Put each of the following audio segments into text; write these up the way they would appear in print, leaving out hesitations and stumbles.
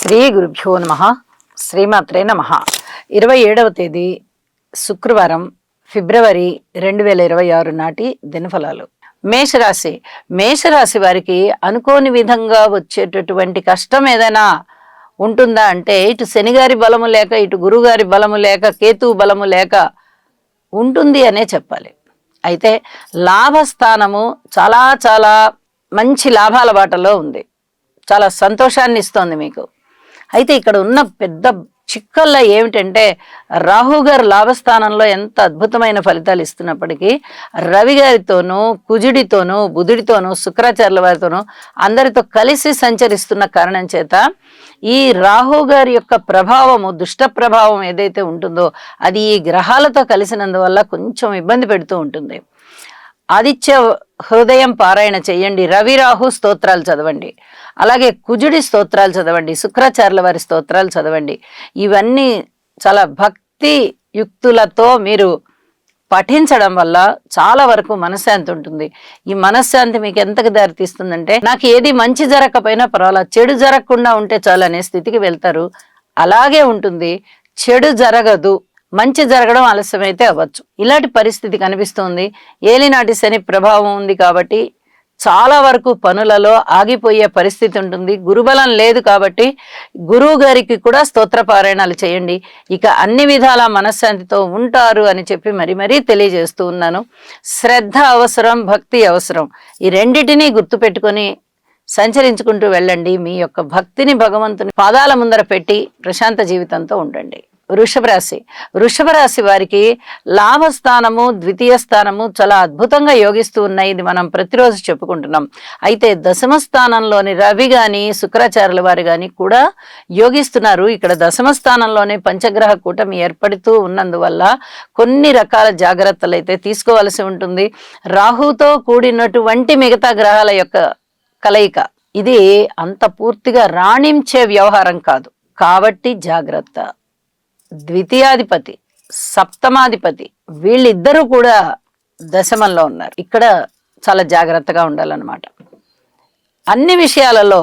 శ్రీ గురుభ్యో నమః. శ్రీమాత్రే నమః. 27వ తేదీ శుక్రవారం, ఫిబ్రవరి 2026 నాటి దినఫలాలు. మేషరాశి. మేషరాశి వారికి అనుకోని విధంగా వచ్చేటటువంటి కష్టం ఏదైనా ఉంటుందా అంటే, ఇటు శనిగారి బలము లేక, ఇటు గురుగారి బలము లేక, కేతువు బలము లేక ఉంటుంది అనే చెప్పాలి. అయితే లాభస్థానము చాలా చాలా మంచి లాభాల బాటలో ఉంది, చాలా సంతోషాన్ని ఇస్తోంది మీకు. అయితే ఇక్కడ ఉన్న పెద్ద చిక్కల్లో ఏమిటంటే, రాహు గారు లాభస్థానంలో ఎంత అద్భుతమైన ఫలితాలు ఇస్తున్నప్పటికీ రవి గారితోనూ, కుజుడితోనూ, బుధుడితోనూ, శుక్రాచార్యుల వారితోనూ అందరితో కలిసి సంచరిస్తున్న కారణం చేత ఈ రాహు గారి యొక్క ప్రభావము, దుష్ట ప్రభావం ఏదైతే ఉంటుందో అది ఈ గ్రహాలతో కలిసినందువల్ల కొంచెం ఇబ్బంది పెడుతూ ఉంటుంది. ఆదిత్య హృదయం పారాయణ చేయండి, రవి రాహు స్తోత్రాలు చదవండి, అలాగే కుజుడి స్తోత్రాలు చదవండి, శుక్రాచార్యుల వారి స్తోత్రాలు చదవండి. ఇవన్నీ చాలా భక్తి యుక్తులతో మీరు పఠించడం వల్ల చాలా వరకు మనశ్శాంతి ఉంటుంది. ఈ మనశ్శాంతి మీకు ఎంతకు దారితీస్తుందంటే, నాకు ఏది మంచి జరగకపోయినా పర్వాలేదు, చెడు జరగకుండా ఉంటే చాలు అనే స్థితికి వెళ్తారు. అలాగే ఉంటుంది. చెడు జరగదు, మంచి జరగడం ఆలస్యమైతే అవ్వచ్చు, ఇలాంటి పరిస్థితి కనిపిస్తుంది. ఏలినాటి శని ప్రభావం ఉంది కాబట్టి చాలా వరకు పనులలో ఆగిపోయే పరిస్థితి ఉంటుంది. గురుబలం లేదు కాబట్టి గురువు గారికి కూడా స్తోత్ర పారాయణాలు చేయండి. ఇక అన్ని విధాల మనశ్శాంతితో ఉంటారు అని చెప్పి మరీ తెలియజేస్తూ ఉన్నాను. శ్రద్ధ అవసరం, భక్తి అవసరం. ఈ రెండిటినీ గుర్తుపెట్టుకొని సంచరించుకుంటూ వెళ్ళండి. మీ యొక్క భక్తిని భగవంతుని పాదాల ముందర పెట్టి ప్రశాంత జీవితంతో ఉండండి. వృషభ రాశి. వృషభ రాశి వారికి లాభస్థానము, ద్వితీయ స్థానము చాలా అద్భుతంగా యోగిస్తూ ఉన్నాయి. ఇది మనం ప్రతిరోజు చెప్పుకుంటున్నాం. అయితే దశమ స్థానంలోని రవి గాని, శుక్రాచార్యుల వారు గాని కూడా యోగిస్తున్నారు. ఇక్కడ దశమ స్థానంలోనే పంచగ్రహ కూటమి ఏర్పడుతూ ఉన్నందువల్ల కొన్ని రకాల జాగ్రత్తలు అయితే తీసుకోవాల్సి ఉంటుంది. రాహుతో కూడినటువంటి మిగతా గ్రహాల యొక్క కలయిక ఇది అంత పూర్తిగా రాణించే వ్యవహారం కాదు కాబట్టి జాగ్రత్త. ద్వితీయాధిపతి, సప్తమాధిపతి వీళ్ళిద్దరూ కూడా దశమంలో ఉన్నారు. ఇక్కడ చాలా జాగ్రత్తగా ఉండాలన్నమాట. అన్ని విషయాలలో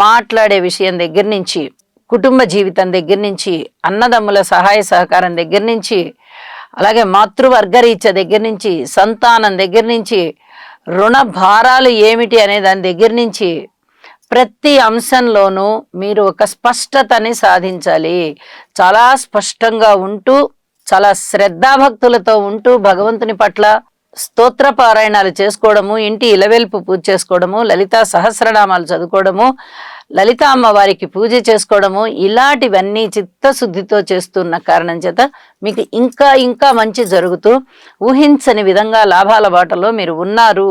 మాట్లాడే విషయం దగ్గర నుంచి, కుటుంబ జీవితం దగ్గర నుంచి, అన్నదమ్ముల సహాయ సహకారం దగ్గర నుంచి, అలాగే మాతృవర్గరీత్య దగ్గర నుంచి, సంతానం దగ్గర నుంచి, రుణ భారాలు ఏమిటి అనే దాని దగ్గర నుంచి ప్రతి అంశంలోనూ మీరు ఒక స్పష్టతని సాధించాలి. చాలా స్పష్టంగా ఉంటూ, చాలా శ్రద్ధాభక్తులతో ఉంటూ భగవంతుని పట్ల స్తోత్ర పారాయణాలు చేసుకోవడము, ఇంటి ఇలవెల్పు పూజ చేసుకోవడము, లలితా సహస్రనామాలు చదువుకోవడము, లలితా అమ్మవారికి పూజ చేసుకోవడము, ఇలాంటివన్నీ చిత్తశుద్ధితో చేస్తున్న కారణం చేత మీకు ఇంకా ఇంకా మంచి జరుగుతూ ఊహించని విధంగా లాభాల బాటలో మీరు ఉన్నారు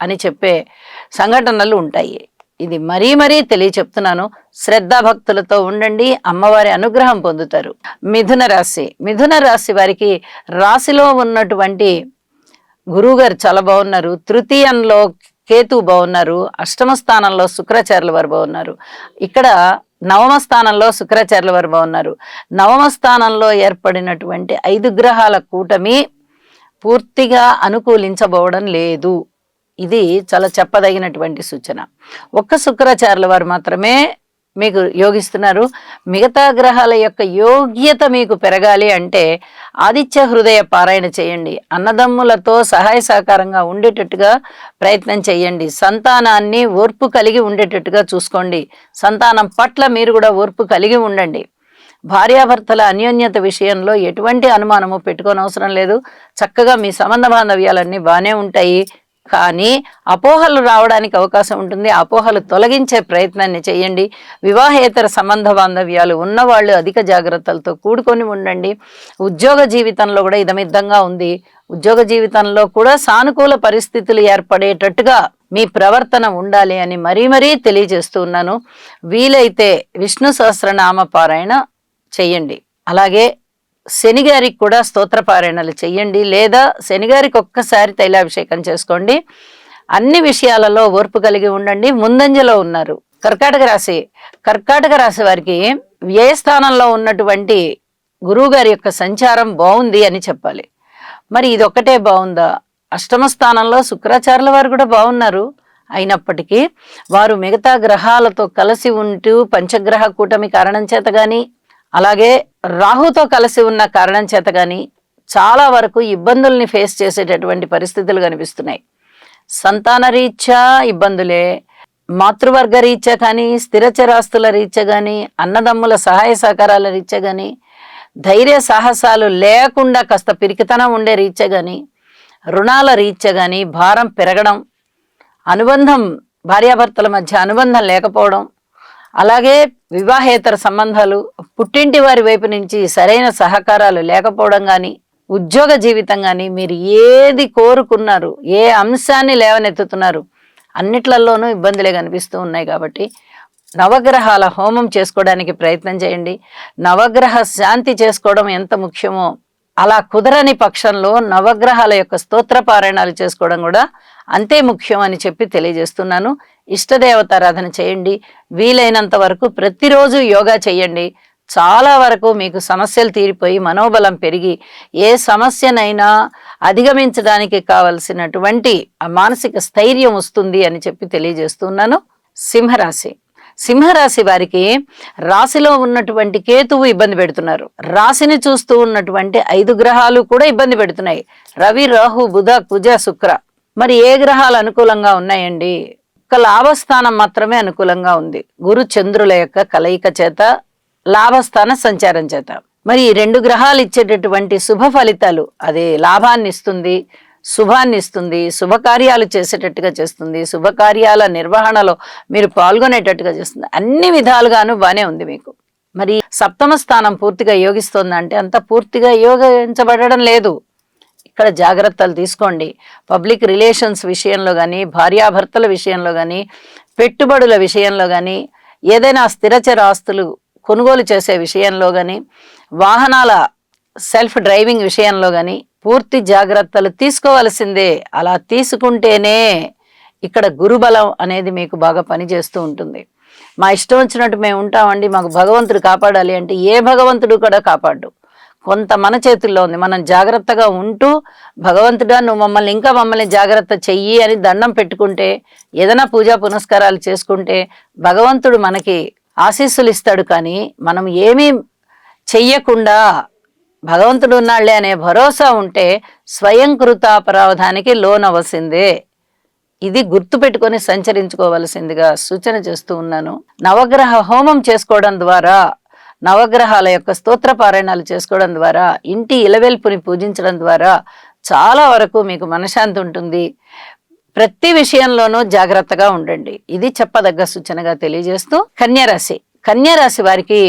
అని చెప్పే సంఘటనలు ఉంటాయి. ఇది మరీ తెలియచెప్తున్నాను. శ్రద్ధాభక్తులతో ఉండండి, అమ్మవారి అనుగ్రహం పొందుతారు. మిథున రాశి. మిథున రాశి వారికి రాశిలో ఉన్నటువంటి గురువుగారు చాలా బాగున్నారు, తృతీయంలో కేతు బాగున్నారు, అష్టమ స్థానంలో శుక్రాచార్యుల వారు బాగున్నారు, ఇక్కడ నవమ స్థానంలో శుక్రాచార్యుల వారు బాగున్నారు. నవమ స్థానంలో ఏర్పడినటువంటి 5 గ్రహాల కూటమి పూర్తిగా అనుకూలించబోవడం లేదు. ఇది చాలా చెప్పదగినటువంటి సూచన. ఒక్క శుక్రాచార్యుల వారు మాత్రమే మీకు యోగిస్తున్నారు. మిగతా గ్రహాల యొక్క యోగ్యత మీకు పెరగాలి అంటే ఆదిత్య హృదయ పారాయణ చేయండి, అన్నదమ్ములతో సహాయ సహకారంగా ఉండేటట్టుగా ప్రయత్నం చేయండి, సంతానాన్ని ఓర్పు కలిగి ఉండేటట్టుగా చూసుకోండి, సంతానం పట్ల మీరు కూడా ఓర్పు కలిగి ఉండండి. భార్యాభర్తల అన్యోన్యత విషయంలో ఎటువంటి అనుమానము పెట్టుకోనవసరం లేదు. చక్కగా మీ సంబంధ బాంధవ్యాలన్నీ బాగానే ఉంటాయి. కానీ అపోహలు రావడానికి అవకాశం ఉంటుంది. అపోహలు తొలగించే ప్రయత్నాన్ని చేయండి. వివాహేతర సంబంధ బాంధవ్యాలు ఉన్నవాళ్ళు అధిక జాగ్రత్తలతో కూడుకొని ఉండండి. ఉద్యోగ జీవితంలో కూడా ఇదమిద్దంగా ఉంది. ఉద్యోగ జీవితంలో కూడా సానుకూల పరిస్థితులు ఏర్పడేటట్టుగా మీ ప్రవర్తన ఉండాలి అని మరీ తెలియజేస్తూ ఉన్నాను. వీలైతే విష్ణు సహస్రనామ పారాయణ చెయ్యండి. అలాగే శనిగారికి కూడా స్తోత్ర పారాయణలు చెయ్యండి, లేదా శనిగారికి ఒక్కసారి తైలాభిషేకం చేసుకోండి. అన్ని విషయాలలో ఓర్పు కలిగి ఉండండి. ముందంజలో ఉన్నారు. కర్కాటక రాశి. కర్కాటక రాశి వారికి వ్యయస్థానంలో ఉన్నటువంటి గురువు గారి యొక్క సంచారం బాగుంది అని చెప్పాలి. మరి ఇదొక్కటే బాగుందా? అష్టమ స్థానంలో శుక్రాచార్యుల వారు కూడా బాగున్నారు, అయినప్పటికీ వారు మిగతా గ్రహాలతో కలిసి ఉంటూ పంచగ్రహ కూటమి కారణం చేత గాని, అలాగే రాహుతో కలిసి ఉన్న కారణం చేత గాని చాలా వరకు ఇబ్బందుల్ని ఫేస్ చేసేటటువంటి పరిస్థితులు కనిపిస్తున్నాయి. సంతాన రీత్యా ఇబ్బందులే, మాతృవర్గ రీత్యా కానీ, స్థిరచరాస్తుల రీత్యా కానీ, అన్నదమ్ముల సహాయ సహకారాల రీత్యా కానీ, ధైర్య సాహసాలు లేకుండా కాస్త పిరికితనం ఉండే రీత్యా కానీ, రుణాల రీత్యా కానీ భారం పెరగడం, అనుబంధం భార్యాభర్తల మధ్య అనుబంధం లేకపోవడం, అలాగే వివాహేతర సంబంధాలు, పుట్టింటి వారి వైపు నుంచి సరైన సహకారాలు లేకపోవడం కానీ, ఉద్యోగ జీవితం కానీ, మీరు ఏది కోరుకున్నారు, ఏ అంశాన్ని లేవనెత్తుతున్నారు అన్నిట్లలోనూ ఇబ్బందులే కనిపిస్తూ ఉన్నాయి. కాబట్టి నవగ్రహాల హోమం చేసుకోవడానికి ప్రయత్నం చేయండి. నవగ్రహ శాంతి చేసుకోవడం ఎంత ముఖ్యమో అలా కుదరని పక్షంలో నవగ్రహాల యొక్క స్తోత్ర పారాయణాలు చేసుకోవడం కూడా అంతే ముఖ్యం అని చెప్పి తెలియజేస్తున్నాను. ఇష్టదేవతారాధన చేయండి. వీలైనంత వరకు ప్రతిరోజు యోగా చేయండి. చాలా వరకు మీకు సమస్యలు తీరిపోయి మనోబలం పెరిగి ఏ సమస్యనైనా అధిగమించడానికి కావలసినటువంటి మానసిక స్థైర్యం వస్తుంది అని చెప్పి తెలియజేస్తున్నాను. సింహరాశి. సింహరాశి వారికి రాశిలో ఉన్నటువంటి కేతువు ఇబ్బంది పెడుతున్నారు. రాశిని చూస్తూ ఉన్నటువంటి 5 గ్రహాలు కూడా ఇబ్బంది పెడుతున్నాయి. రవి, రాహు, బుధ, కుజ, శుక్ర. మరి ఏ గ్రహాలు అనుకూలంగా ఉన్నాయండి? ఒక లాభస్థానం మాత్రమే అనుకూలంగా ఉంది. గురు చంద్రుల యొక్క కలయిక చేత, లాభస్థాన సంచారం చేత. మరి ఈ 2 గ్రహాలు ఇచ్చేటటువంటి శుభ ఫలితాలు, అదే లాభాన్ని ఇస్తుంది, శుభాన్ని ఇస్తుంది, శుభకార్యాలు చేసేటట్టుగా చేస్తుంది, శుభకార్యాల నిర్వహణలో మీరు పాల్గొనేటట్టుగా చేస్తుంది. అన్ని విధాలుగాను బానే ఉంది మీకు. మరి సప్తమ స్థానం పూర్తిగా యోగిస్తోందంటే అంత పూర్తిగా యోగించబడడం లేదు. ఇక్కడ జాగ్రత్తలు తీసుకోండి. పబ్లిక్ రిలేషన్స్ విషయంలో కానీ, భార్యాభర్తల విషయంలో కానీ, పెట్టుబడుల విషయంలో కానీ, ఏదైనా స్థిరచర ఆస్తులు కొనుగోలు చేసే విషయంలో కానీ, వాహనాల సెల్ఫ్ డ్రైవింగ్ విషయంలో కానీ పూర్తి జాగ్రత్తలు తీసుకోవాల్సిందే. అలా తీసుకుంటేనే ఇక్కడ గురుబలం అనేది మీకు బాగా పనిచేస్తూ ఉంటుంది. మా ఇష్టం వచ్చినట్టు మేము ఉంటామండి, మాకు భగవంతుడు కాపాడాలి అంటే ఏ భగవంతుడు కూడా కాపాడు. కొంత మన చేతుల్లో ఉంది. మనం జాగ్రత్తగా ఉంటూ భగవంతుడా నువ్వు మమ్మల్ని జాగ్రత్త చెయ్యి అని దండం పెట్టుకుంటే, ఏదైనా పూజా పునస్కారాలు చేసుకుంటే భగవంతుడు మనకి ఆశీస్సులు ఇస్తాడు. కానీ మనం ఏమీ చెయ్యకుండా భగవంతుడు ఉన్నాళ్లే అనే భరోసా ఉంటే స్వయం కృతాపరాధానికి లోనవలసిందే. ఇది గుర్తు పెట్టుకొని సంచరించుకోవలసిందిగా సూచన చేస్తూ ఉన్నాను. నవగ్రహ హోమం చేసుకోవడం ద్వారా, నవగ్రహాల యొక్క స్తోత్ర పారాయణాలు చేసుకోవడం ద్వారా, ఇంటి ఇలవెల్పుని పూజించడం ద్వారా చాలా వరకు మీకు మనశ్శాంతి ఉంటుంది. ప్రతి విషయంలోనూ జాగ్రత్తగా ఉండండి. ఇది చెప్పదగ్గ సూచనగా తెలియజేస్తూ కన్యరాశి. కన్యరాశి వారికి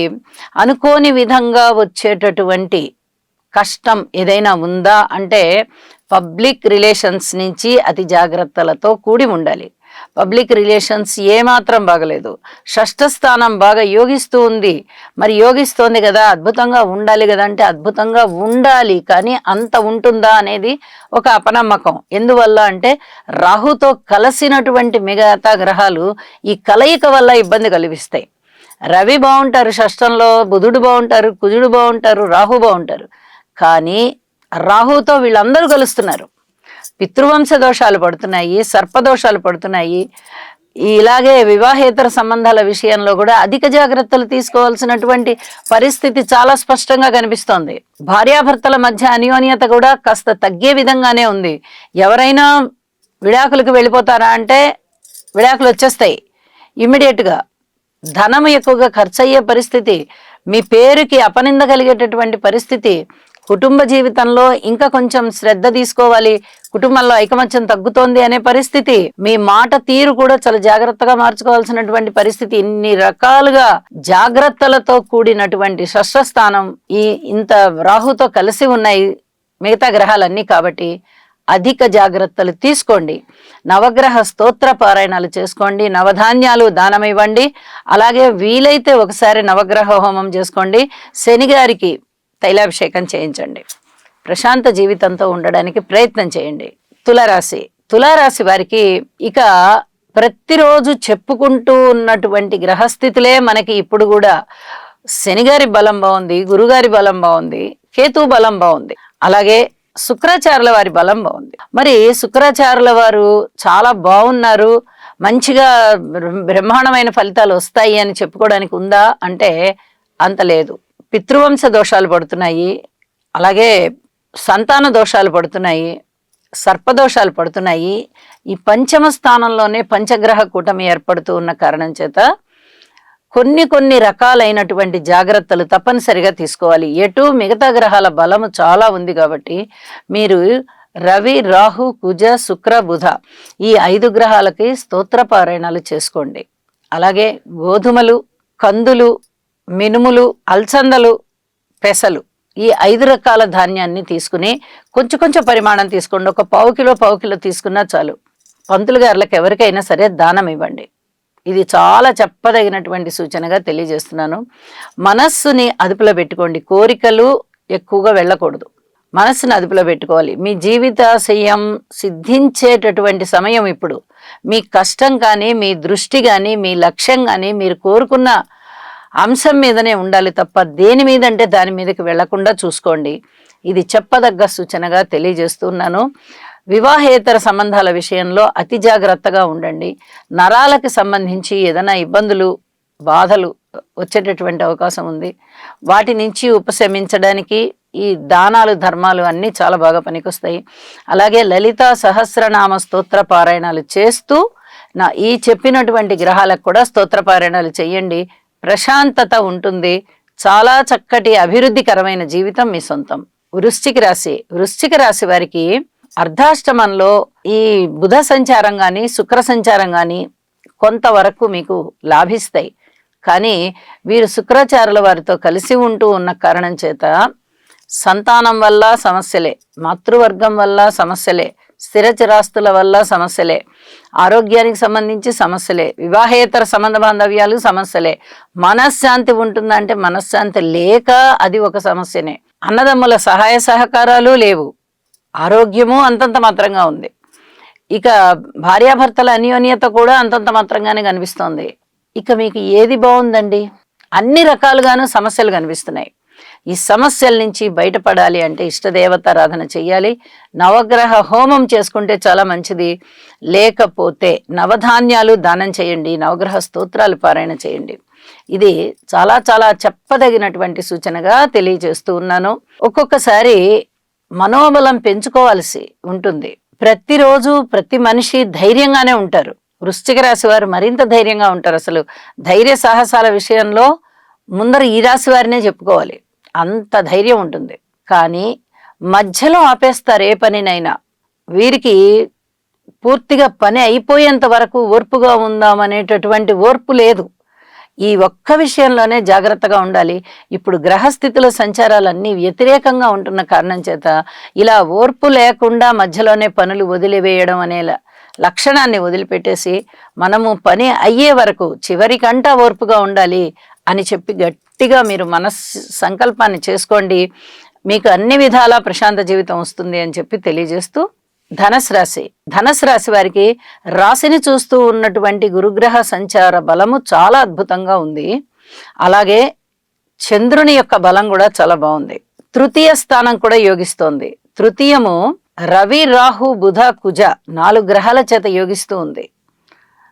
అనుకోని విధంగా వచ్చేటటువంటి కష్టం ఏదైనా ఉందా అంటే పబ్లిక్ రిలేషన్స్ నుంచి అతి జాగ్రత్తలతో కూడి ఉండాలి. పబ్లిక్ రిలేషన్స్ ఏమాత్రం బాగలేదు. షష్ఠ స్థానం బాగా యోగిస్తూ ఉంది. మరి యోగిస్తోంది కదా, అద్భుతంగా ఉండాలి కదా అంటే అద్భుతంగా ఉండాలి, కానీ అంత ఉంటుందా అనేది ఒక అపనమ్మకం. ఎందువల్ల అంటే రాహుతో కలిసినటువంటి మిగతా గ్రహాలు ఈ కలయిక వల్ల ఇబ్బంది కలిగిస్తాయి. రవి బాగుంటారు షష్ఠంలో, బుధుడు బాగుంటారు, కుజుడు బాగుంటారు, రాహు బాగుంటారు. కానీ రాహుతో వీళ్ళందరూ కలుస్తున్నారు. పితృవంశ దోషాలు పడుతున్నాయి, సర్పదోషాలు పడుతున్నాయి. ఇలాగే వివాహేతర సంబంధాల విషయంలో కూడా అధిక జాగ్రత్తలు తీసుకోవాల్సినటువంటి పరిస్థితి చాలా స్పష్టంగా కనిపిస్తోంది. భార్యాభర్తల మధ్య అన్యోన్యత కూడా కాస్త తగ్గే విధంగానే ఉంది. ఎవరైనా విడాకులకు వెళ్ళిపోతారా అంటే విడాకులు వచ్చేస్తాయి ఇమ్మీడియట్గా. ధనం ఎక్కువగా ఖర్చు అయ్యే పరిస్థితి, మీ పేరుకి అపనింద కలిగేటటువంటి పరిస్థితి, కుటుంబ జీవితంలో ఇంకా కొంచెం శ్రద్ధ తీసుకోవాలి, కుటుంబంలో ఐకమత్యం తగ్గుతోంది అనే పరిస్థితి, మీ మాట తీరు కూడా చాలా జాగ్రత్తగా మార్చుకోవాల్సినటువంటి పరిస్థితి. ఇన్ని రకాలుగా జాగ్రత్తలతో కూడినటువంటి షష్ఠ స్థానం ఇంత రాహుతో కలిసి ఉన్నాయి మిగతా గ్రహాలన్నీ. కాబట్టి అధిక జాగ్రత్తలు తీసుకోండి. నవగ్రహ స్తోత్ర పారాయణాలు చేసుకోండి. నవధాన్యాలు దానం ఇవ్వండి. అలాగే వీలైతే ఒకసారి నవగ్రహ హోమం చేసుకోండి. శనిగారికి తైలాభిషేకం చేయించండి. ప్రశాంత జీవితంతో ఉండడానికి ప్రయత్నం చేయండి. తులారాశి. తులారాశి వారికి ఇక ప్రతిరోజు చెప్పుకుంటూ ఉన్నటువంటి గ్రహస్థితులే మనకి ఇప్పుడు కూడా శనిగారి బలం బాగుంది, గురుగారి బలం బాగుంది, కేతు బలం బాగుంది. అలాగే శుక్రాచార్యుల వారి బలం బాగుంది. మరి శుక్రాచార్యుల వారు చాలా బాగున్నారు, మంచిగా బ్రహ్మాండమైన ఫలితాలు వస్తాయి అని చెప్పుకోవడానికి ఉందా అంటే అంత లేదు. పితృవంశ దోషాలు పడుతున్నాయి, అలాగే సంతాన దోషాలు పడుతున్నాయి, సర్పదోషాలు పడుతున్నాయి. ఈ పంచమ స్థానంలోనే పంచగ్రహ కూటమి ఏర్పడుతూ ఉన్న కారణం చేత కొన్ని రకాలైనటువంటి జాగ్రత్తలు తప్పనిసరిగా తీసుకోవాలి. ఎటు మిగతా గ్రహాల బలము చాలా ఉంది కాబట్టి మీరు రవి, రాహు, కుజ, శుక్ర, బుధ ఈ 5 గ్రహాలకి స్తోత్ర పారాయణాలు చేసుకోండి. అలాగే గోధుమలు, కందులు, మినుములు, అల్సందలు, పెసలు ఈ 5 రకాల ధాన్యాన్ని తీసుకుని కొంచెం పరిమాణం తీసుకోండి. ఒక పావు కిలో తీసుకున్నా చాలు. పంతులు గారులకు ఎవరికైనా సరే దానం ఇవ్వండి. ఇది చాలా చెప్పదగినటువంటి సూచనగా తెలియజేస్తున్నాను. మనస్సుని అదుపులో పెట్టుకోండి. కోరికలు ఎక్కువగా వెళ్ళకూడదు. మనస్సుని అదుపులో పెట్టుకోవాలి. మీ జీవితాశయం సిద్ధించేటటువంటి సమయం ఇప్పుడు. మీ కష్టం కానీ, మీ దృష్టి కానీ, మీ లక్ష్యం కానీ మీరు కోరుకున్న అంశం మీదనే ఉండాలి తప్ప దేని మీద అంటే దాని మీదకి వెళ్లకుండా చూసుకోండి. ఇది చెప్పదగ్గ సూచనగా తెలియజేస్తున్నాను. వివాహేతర సంబంధాల విషయంలో అతి జాగ్రత్తగా ఉండండి. నరాలకు సంబంధించి ఏదైనా ఇబ్బందులు, బాధలు వచ్చేటటువంటి అవకాశం ఉంది. వాటి నుంచి ఉపశమించడానికి ఈ దానాలు, ధర్మాలు అన్నీ చాలా బాగా పనికొస్తాయి. అలాగే లలితా సహస్రనామ స్తోత్ర పారాయణాలు చేస్తూ ఈ చెప్పినటువంటి గ్రహాలకు కూడా స్తోత్ర పారాయణాలు చేయండి. ప్రశాంతత ఉంటుంది. చాలా చక్కటి అభివృద్ధికరమైన జీవితం మీ సొంతం. వృశ్చిక రాశి వారికి అర్ధాష్టమంలో ఈ బుధ సంచారం కానీ, శుక్ర సంచారం కానీ కొంతవరకు మీకు లాభిస్తాయి. కానీ వీరు శుక్రాచార్యుల వారితో కలిసి ఉంటూ ఉన్న కారణం చేత సంతానం వల్ల సమస్యలే, మాతృవర్గం వల్ల సమస్యలే, స్థిర చిరాస్తుల వల్ల సమస్యలే, ఆరోగ్యానికి సంబంధించి సమస్యలే, వివాహేతర సంబంధ బాంధవ్యాలు సమస్యలే. మనశ్శాంతి ఉంటుందంటే మనశ్శాంతి లేక అది ఒక సమస్యనే. అన్నదమ్ముల సహాయ సహకారాలు లేవు, ఆరోగ్యము అంతంత మాత్రంగా ఉంది. ఇక భార్యాభర్తల అన్యోన్యత కూడా అంతంత మాత్రంగానే కనిపిస్తోంది. ఇక మీకు ఏది బాగుందండి? అన్ని రకాలుగాను సమస్యలు కనిపిస్తున్నాయి. ఈ సమస్యల నుంచి బయటపడాలి అంటే ఇష్టదేవతారాధన చెయ్యాలి. నవగ్రహ హోమం చేసుకుంటే చాలా మంచిది. లేకపోతే నవధాన్యాలు దానం చేయండి, నవగ్రహ స్తోత్రాలు పారాయణ చేయండి. ఇది చాలా చాలా చెప్పదగినటువంటి సూచనగా తెలియజేస్తూ ఉన్నాను. ఒక్కొక్కసారి మనోబలం పెంచుకోవాల్సి ఉంటుంది. ప్రతిరోజు ప్రతి మనిషి ధైర్యంగానే ఉంటారు. వృశ్చిక రాశి వారు మరింత ధైర్యంగా ఉంటారు. అసలు ధైర్య సాహసాల విషయంలో ముందర ఈ రాశి వారినే చెప్పుకోవాలి, అంత ధైర్యం ఉంటుంది. కానీ మధ్యలో ఆపేస్తారు ఏ పనినైనా. వీరికి పూర్తిగా పని అయిపోయేంత వరకు ఓర్పుగా ఉందామనేటటువంటి ఓర్పు లేదు. ఈ ఒక్క విషయంలోనే జాగ్రత్తగా ఉండాలి. ఇప్పుడు గ్రహస్థితుల సంచారాలన్నీ వ్యతిరేకంగా ఉంటున్న కారణం చేత ఇలా ఓర్పు లేకుండా మధ్యలోనే పనులు వదిలివేయడం అనే లక్షణాన్ని వదిలిపెట్టేసి మనము పని అయ్యే వరకు చివరికంటా ఓర్పుగా ఉండాలి అని చెప్పి గట్టిగా మీరు సంకల్పాన్ని చేసుకోండి. మీకు అన్ని విధాలా ప్రశాంత జీవితం వస్తుంది అని చెప్పి తెలియజేస్తూ, ధనస్సు రాశి వారికి రాశిని చూస్తూ ఉన్నటువంటి గురుగ్రహ సంచార బలము చాలా అద్భుతంగా ఉంది. అలాగే చంద్రుని యొక్క బలం కూడా చాలా బాగుంది. తృతీయ స్థానం కూడా యోగిస్తోంది. తృతీయము రవి, రాహు, బుధ, కుజ 4 గ్రహాల చేత యోగిస్తూ ఉంది.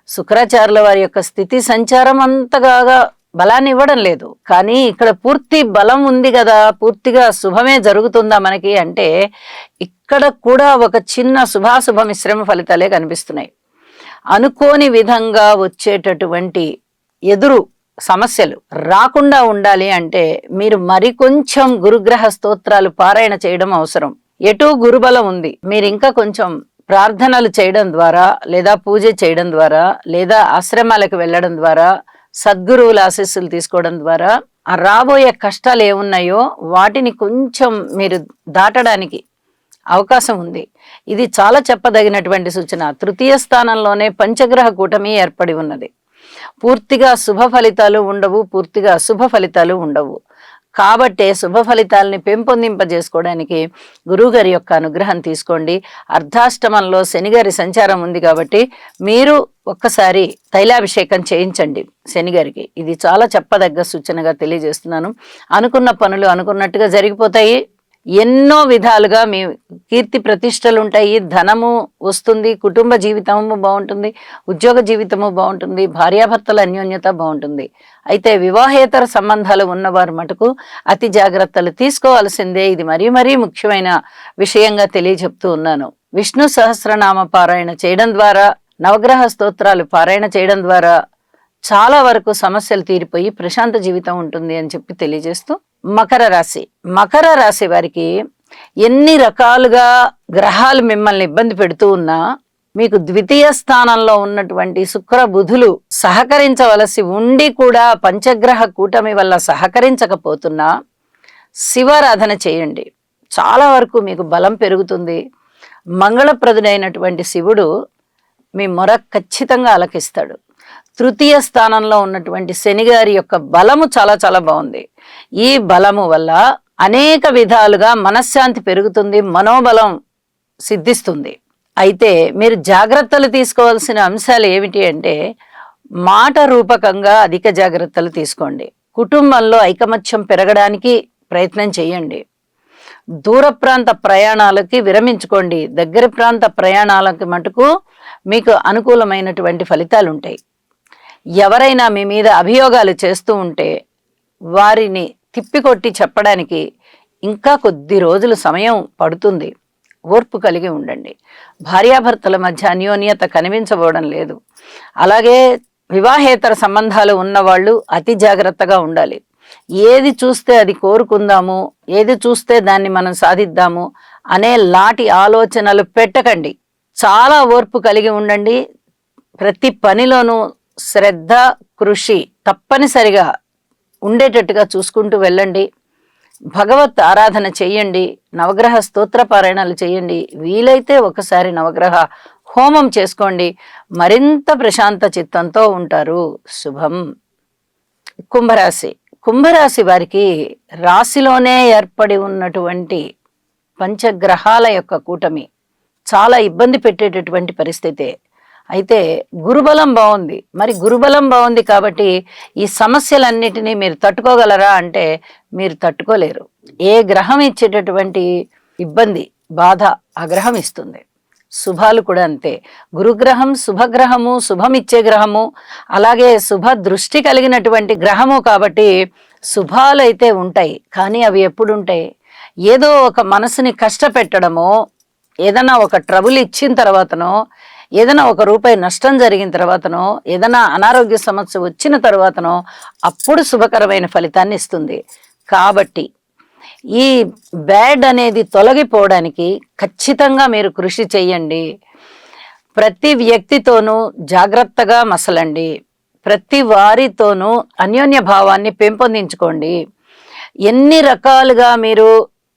శుక్రాచార్యుల వారి యొక్క స్థితి సంచారం అంతగా బలాన్ని ఇవ్వడం లేదు. కానీ ఇక్కడ పూర్తి బలం ఉంది కదా, పూర్తిగా శుభమే జరుగుతుందా మనకి అంటే ఇక్కడ కూడా ఒక చిన్న శుభాశుభ మిశ్రమ ఫలితాలే కనిపిస్తున్నాయి. అనుకోని విధంగా వచ్చేటటువంటి ఎదురు సమస్యలు రాకుండా ఉండాలి అంటే మీరు మరికొంచెం గురుగ్రహ స్తోత్రాలు పారాయణ చేయడం అవసరం. ఎటు గురుబలం ఉంది, మీరు ఇంకా కొంచెం ప్రార్థనలు చేయడం ద్వారా, లేదా పూజ చేయడం ద్వారా, లేదా ఆశ్రమాలకు వెళ్ళడం ద్వారా, సద్గురువుల ఆశీస్సులు తీసుకోవడం ద్వారా ఆ రాబోయే కష్టాలు ఏమున్నాయో వాటిని కొంచెం మీరు దాటడానికి అవకాశం ఉంది. ఇది చాలా చెప్పదగినటువంటి సూచన. తృతీయ స్థానంలోనే పంచగ్రహ కూటమి ఏర్పడి ఉన్నది. పూర్తిగా శుభ ఫలితాలు ఉండవు, పూర్తిగా అశుభ ఫలితాలు ఉండవు. కాబట్టే శుభ ఫలితాలని పెంపొందింపజేసుకోవడానికి గురువుగారి యొక్క అనుగ్రహం తీసుకోండి. అర్ధాష్టమంలో శనిగారి సంచారం ఉంది కాబట్టి మీరు ఒక్కసారి తైలాభిషేకం చేయించండి శనిగారికి. ఇది చాలా చెప్పదగ్గ సూచనగా తెలియజేస్తున్నాను. అనుకున్న పనులు అనుకున్నట్టుగా జరిగిపోతాయి. ఎన్నో విధాలుగా మీ కీర్తి ప్రతిష్టలు ఉంటాయి, ధనము వస్తుంది, కుటుంబ జీవితము బాగుంటుంది, ఉద్యోగ జీవితము బాగుంటుంది, భార్యాభర్తల అన్యోన్యత బాగుంటుంది. అయితే వివాహేతర సంబంధాలు ఉన్నవారు మటుకు అతి జాగ్రత్తలు తీసుకోవాల్సిందే. ఇది మరీ మరీ ముఖ్యమైన విషయంగా తెలియజెప్తూ ఉన్నాను. విష్ణు సహస్రనామ పారాయణ చేయడం ద్వారా, నవగ్రహ స్తోత్రాలు పారాయణ చేయడం ద్వారా చాలా వరకు సమస్యలు తీరిపోయి ప్రశాంత జీవితం ఉంటుంది అని చెప్పి తెలియజేస్తూ, మకర రాశి. మకర రాశి వారికి ఎన్ని రకాలుగా గ్రహాలు మిమ్మల్ని ఇబ్బంది పెడుతూ ఉన్నా, మీకు ద్వితీయ స్థానంలో ఉన్నటువంటి శుక్ర బుధులు సహకరించవలసి ఉండి కూడా పంచగ్రహ కూటమి వల్ల సహకరించకపోతున్నా శివారాధన చేయండి. చాలా వరకు మీకు బలం పెరుగుతుంది. మంగళప్రదుడైనటువంటి శివుడు మీ మొర ఖచ్చితంగా ఆలకిస్తాడు. తృతీయ స్థానంలో ఉన్నటువంటి శనిగారి యొక్క బలము చాలా చాలా బాగుంది. ఈ బలము వల్ల అనేక విధాలుగా మనశ్శాంతి పెరుగుతుంది, మనోబలం సిద్ధిస్తుంది. అయితే మీరు జాగ్రత్తలు తీసుకోవాల్సిన అంశాలు ఏమిటి అంటే, మాట రూపకంగా అధిక జాగ్రత్తలు తీసుకోండి. కుటుంబంలో ఐకమత్యం పెరగడానికి ప్రయత్నం చేయండి. దూర ప్రాంత ప్రయాణాలకి విరమించుకోండి. దగ్గర ప్రాంత ప్రయాణాలకి మటుకు మీకు అనుకూలమైనటువంటి ఫలితాలు ఉంటాయి. ఎవరైనా మీ మీద అభియోగాలు చేస్తూ ఉంటే వారిని తిప్పికొట్టి చెప్పడానికి ఇంకా కొద్ది రోజులు సమయం పడుతుంది. ఓర్పు కలిగి ఉండండి. భార్యాభర్తల మధ్య అన్యోన్యత కనిపించబోవడం లేదు. అలాగే వివాహేతర సంబంధాలు ఉన్నవాళ్ళు అతి జాగ్రత్తగా ఉండాలి. ఏది చూస్తే అది కోరుకుందాము, ఏది చూస్తే దాన్ని మనం సాధిద్దాము అనే లాంటి ఆలోచనలు పెట్టకండి. చాలా ఓర్పు కలిగి ఉండండి. ప్రతి పనిలోనూ శ్రద్ధ, కృషి తప్పనిసరిగా ఉండేటట్టుగా చూసుకుంటూ వెళ్ళండి. భగవత్ ఆరాధన చెయ్యండి. నవగ్రహ స్తోత్ర పారాయణాలు చేయండి. వీలైతే ఒకసారి నవగ్రహ హోమం చేసుకోండి. మరింత ప్రశాంత చిత్తంతో ఉంటారు. శుభం. కుంభరాశి. కుంభరాశి వారికి రాశిలోనే ఏర్పడి ఉన్నటువంటి పంచగ్రహాల యొక్క కూటమి చాలా ఇబ్బంది పెట్టేటటువంటి పరిస్థితే. అయితే గురుబలం బాగుంది. మరి గురుబలం బాగుంది కాబట్టి ఈ సమస్యలన్నిటినీ మీరు తట్టుకోగలరా అంటే మీరు తట్టుకోలేరు. ఏ గ్రహం ఇచ్చేటటువంటి ఇబ్బంది, బాధ ఆ గ్రహం ఇస్తుంది. శుభాలు కూడా అంతే. గురుగ్రహం శుభగ్రహము, శుభం ఇచ్చే గ్రహము, అలాగే శుభ దృష్టి కలిగినటువంటి గ్రహము కాబట్టి శుభాలు అయితే ఉంటాయి. కానీ అవి ఎప్పుడు ఉంటాయి? ఏదో ఒక మనసుని కష్టపెట్టడమో, ఏదైనా ఒక ట్రబుల్ ఇచ్చిన తర్వాతనో, ఏదైనా ఒక రూపాయి నష్టం జరిగిన తర్వాతనో, ఏదైనా అనారోగ్య సమస్య వచ్చిన తర్వాతనో అప్పుడు శుభకరమైన ఫలితాన్ని ఇస్తుంది. కాబట్టి ఈ బ్యాడ్ అనేది తొలగిపోవడానికి ఖచ్చితంగా మీరు కృషి చేయండి. ప్రతి వ్యక్తితోనూ జాగ్రత్తగా మసలండి. ప్రతి వారితోనూ అన్యోన్య భావాన్ని పెంపొందించుకోండి. ఎన్ని రకాలుగా మీరు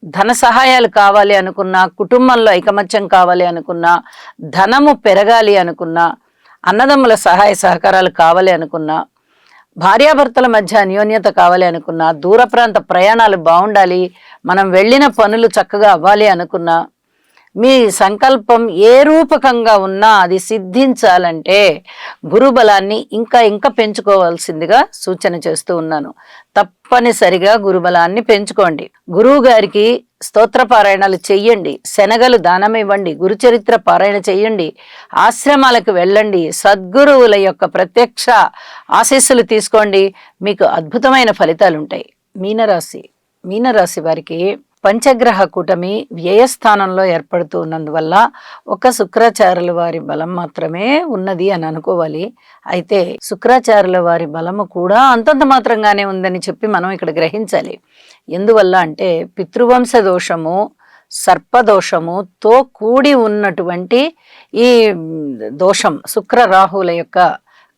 ధన సహాయాలు కావాలి అనుకున్నా, కుటుంబంలో ఐకమత్యం కావాలి అనుకున్నా, ధనము పెరగాలి అనుకున్నా, అన్నదమ్ముల సహాయ సహకారాలు కావాలి అనుకున్నా, భార్యాభర్తల మధ్య అన్యోన్యత కావాలి అనుకున్నా, దూర ప్రాంత ప్రయాణాలు బాగుండాలి, మనం వెళ్ళిన పనులు చక్కగా అవ్వాలి అనుకున్నా, మీ సంకల్పం ఏ రూపకంగా ఉన్నా అది సిద్ధించాలంటే గురుబలాన్ని ఇంకా ఇంకా పెంచుకోవాల్సిందిగా సూచన చేస్తూ ఉన్నాను. తప్పనిసరిగా గురుబలాన్ని పెంచుకోండి. గురువు గారికి స్తోత్ర పారాయణాలు చెయ్యండి. శనగలు దానం ఇవ్వండి. గురుచరిత్ర పారాయణ చెయ్యండి. ఆశ్రమాలకు వెళ్ళండి. సద్గురువుల యొక్క ప్రత్యక్ష ఆశీస్సులు తీసుకోండి. మీకు అద్భుతమైన ఫలితాలు ఉంటాయి. మీనరాశి వారికి పంచగ్రహ కూటమి వ్యయస్థానంలో ఏర్పడుతూ ఉన్నందువల్ల ఒక శుక్రాచార్యుల వారి బలం మాత్రమే ఉన్నది అని అనుకోవాలి. అయితే శుక్రాచార్యుల వారి బలము కూడా అంతంత మాత్రంగానే ఉందని చెప్పి మనం ఇక్కడ గ్రహించాలి. ఎందువల్ల అంటే పితృవంశ దోషము, సర్పదోషముతో కూడి ఉన్నటువంటి ఈ దోషం శుక్ర రాహుల యొక్క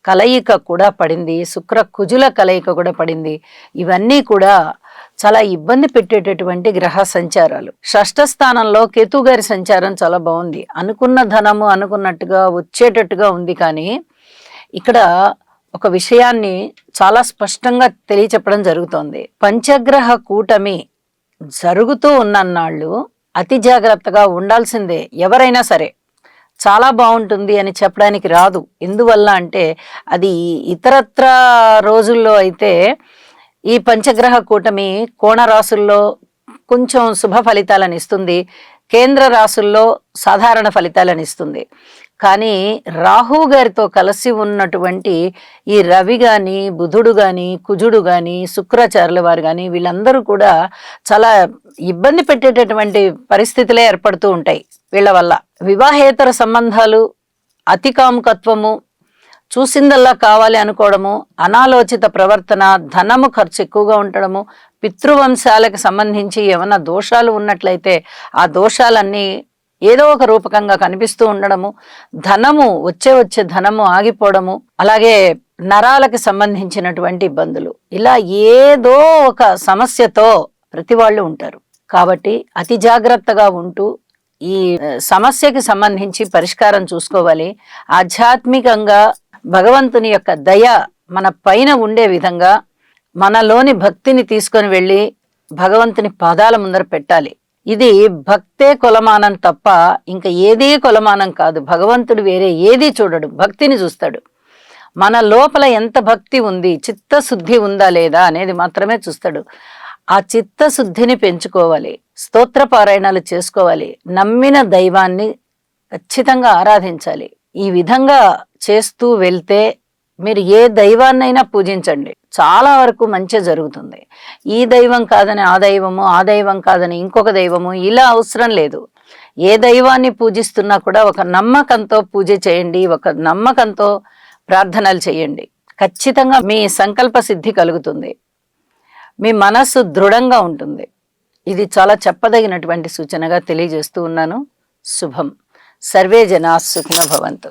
కలయిక కూడా పడింది. శుక్ర కుజుల కలయిక కూడా పడింది. ఇవన్నీ కూడా చాలా ఇబ్బంది పెట్టేటటువంటి గ్రహ సంచారాలు. షష్ఠ స్థానంలో కేతు గారి సంచారం చాలా బాగుంది. అనుకున్న ధనము అనుకున్నట్టుగా వచ్చేటట్టుగా ఉంది. కానీ ఇక్కడ ఒక విషయాన్ని చాలా స్పష్టంగా తెలియచెప్పడం జరుగుతోంది. పంచగ్రహ కూటమి జరుగుతూ ఉన్నన్నాళ్ళు అతి జాగ్రత్తగా ఉండాల్సిందే. ఎవరైనా సరే చాలా బాగుంటుంది అని చెప్పడానికి రాదు. ఎందువల్ల అంటే అది ఇతరత్ర రోజుల్లో అయితే ఈ పంచగ్రహ కూటమి కోణరాశుల్లో కొంచెం శుభ ఫలితాలను ఇస్తుంది, కేంద్ర రాశుల్లో సాధారణ ఫలితాలను ఇస్తుంది. కానీ రాహు గారితో కలిసి ఉన్నటువంటి ఈ రవి కానీ, బుధుడు కానీ, కుజుడు కానీ, శుక్రాచార్యుల వారు కానీ వీళ్ళందరూ కూడా చాలా ఇబ్బంది పెట్టేటటువంటి పరిస్థితులే ఏర్పడుతూ ఉంటాయి వీళ్ళ వల్ల. వివాహేతర సంబంధాలు, అతి కాముకత్వము, చూసిందల్లా కావాలి అనుకోవడము, అనాలోచిత ప్రవర్తన, ధనము ఖర్చు ఎక్కువగా ఉండడము, పితృవంశాలకు సంబంధించి ఏమైనా దోషాలు ఉన్నట్లయితే ఆ దోషాలన్నీ ఏదో ఒక రూపకంగా కనిపిస్తూ ఉండడము, ధనము వచ్చే ధనము ఆగిపోవడము, అలాగే నరాలకు సంబంధించినటువంటి ఇబ్బందులు, ఇలా ఏదో ఒక సమస్యతో ప్రతి వాళ్ళు ఉంటారు. కాబట్టి అతి జాగ్రత్తగా ఉంటూ ఈ సమస్యకి సంబంధించి పరిష్కారం చూసుకోవాలి. ఆధ్యాత్మికంగా భగవంతుని యొక్క దయ మన పైన ఉండే విధంగా మనలోని భక్తిని తీసుకొని వెళ్ళి భగవంతుని పాదాల ముందర పెట్టాలి. ఇది భక్తే కొలమానం తప్ప ఇంకా ఏదీ కొలమానం కాదు. భగవంతుడు వేరే ఏదీ చూడడు, భక్తిని చూస్తాడు. మన లోపల ఎంత భక్తి ఉంది, చిత్తశుద్ధి ఉందా లేదా అనేది మాత్రమే చూస్తాడు. ఆ చిత్తశుద్ధిని పెంచుకోవాలి, స్తోత్ర పారాయణాలు చేసుకోవాలి, నమ్మిన దైవాన్ని ఖచ్చితంగా ఆరాధించాలి. ఈ విధంగా చేస్తూ వెళ్తే మీరు ఏ దైవాన్నైనా పూజించండి, చాలా వరకు మంచి జరుగుతుంది. ఈ దైవం కాదని ఆ దైవము, ఆ దైవం కాదని ఇంకొక దైవము, ఇలా అవసరం లేదు. ఏ దైవాన్ని పూజిస్తున్నా కూడా ఒక నమ్మకంతో పూజ చేయండి, ఒక నమ్మకంతో ప్రార్థనలు చేయండి. ఖచ్చితంగా మీ సంకల్ప సిద్ధి కలుగుతుంది, మీ మనస్సు దృఢంగా ఉంటుంది. ఇది చాలా చెప్పదగినటువంటి సూచనగా తెలియజేస్తూ ఉన్నాను. శుభం. సర్వే జనా సుఖినో భవంతు.